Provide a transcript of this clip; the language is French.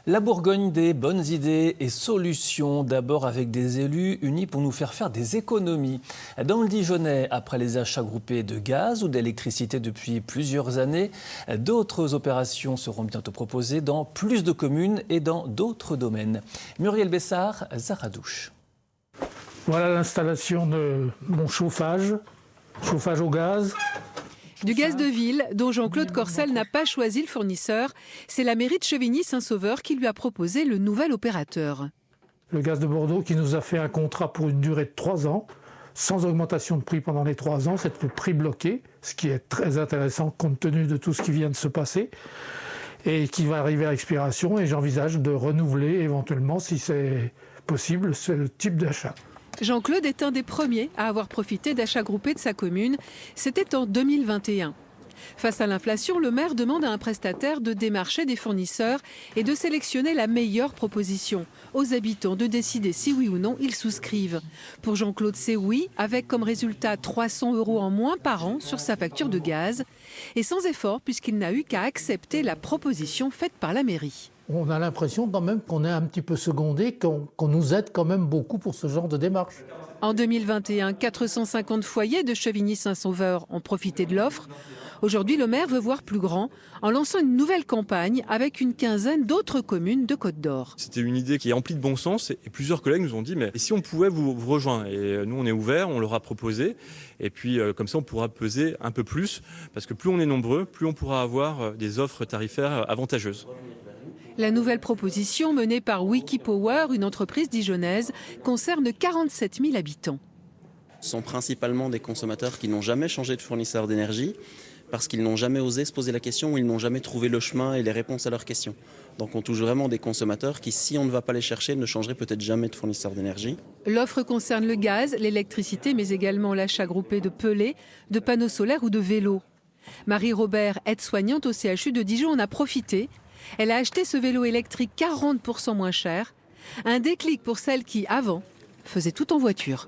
La Bourgogne des bonnes idées et solutions, d'abord avec des élus unis pour nous faire des économies. Dans le Dijonais, après les achats groupés de gaz ou d'électricité depuis plusieurs années, d'autres opérations seront bientôt proposées dans plus de communes et dans d'autres domaines. Muriel Bessard, Zaradouche. Voilà l'installation de mon chauffage au gaz. Du gaz de ville, dont Jean-Claude Corcel n'a pas choisi le fournisseur, c'est la mairie de Chevigny-Saint-Sauveur qui lui a proposé le nouvel opérateur. Le gaz de Bordeaux qui nous a fait un contrat pour une durée de 3 ans, sans augmentation de prix pendant les 3 ans, c'est le prix bloqué, ce qui est très intéressant compte tenu de tout ce qui vient de se passer et qui va arriver à expiration, et j'envisage de renouveler éventuellement, si c'est possible, ce type d'achat. Jean-Claude est un des premiers à avoir profité d'achats groupés de sa commune. C'était en 2021. Face à l'inflation, le maire demande à un prestataire de démarcher des fournisseurs et de sélectionner la meilleure proposition. Aux habitants de décider si oui ou non ils souscrivent. Pour Jean-Claude, c'est oui, avec comme résultat 300 € en moins par an sur sa facture de gaz. Et sans effort, puisqu'il n'a eu qu'à accepter la proposition faite par la mairie. On a l'impression quand même qu'on est un petit peu secondé, qu'on nous aide quand même beaucoup pour ce genre de démarche. En 2021, 450 foyers de Chevigny-Saint-Sauveur ont profité de l'offre. Aujourd'hui, le maire veut voir plus grand en lançant une nouvelle campagne avec une quinzaine d'autres communes de Côte d'Or. C'était une idée qui est emplie de bon sens et plusieurs collègues nous ont dit mais si on pouvait vous rejoindre, et nous on est ouverts, on leur a proposé et puis comme ça on pourra peser un peu plus parce que plus on est nombreux, plus on pourra avoir des offres tarifaires avantageuses. La nouvelle proposition menée par Wikipower, une entreprise dijonnaise, concerne 47 000 habitants. Ce sont principalement des consommateurs qui n'ont jamais changé de fournisseur d'énergie parce qu'ils n'ont jamais osé se poser la question ou ils n'ont jamais trouvé le chemin et les réponses à leurs questions. Donc on touche vraiment des consommateurs qui, si on ne va pas les chercher, ne changeraient peut-être jamais de fournisseur d'énergie. L'offre concerne le gaz, l'électricité, mais également l'achat groupé de pellets, de panneaux solaires ou de vélos. Marie-Robert, aide-soignante au CHU de Dijon, en a profité. Elle a acheté ce vélo électrique 40% moins cher. Un déclic pour celle qui, avant, faisait tout en voiture.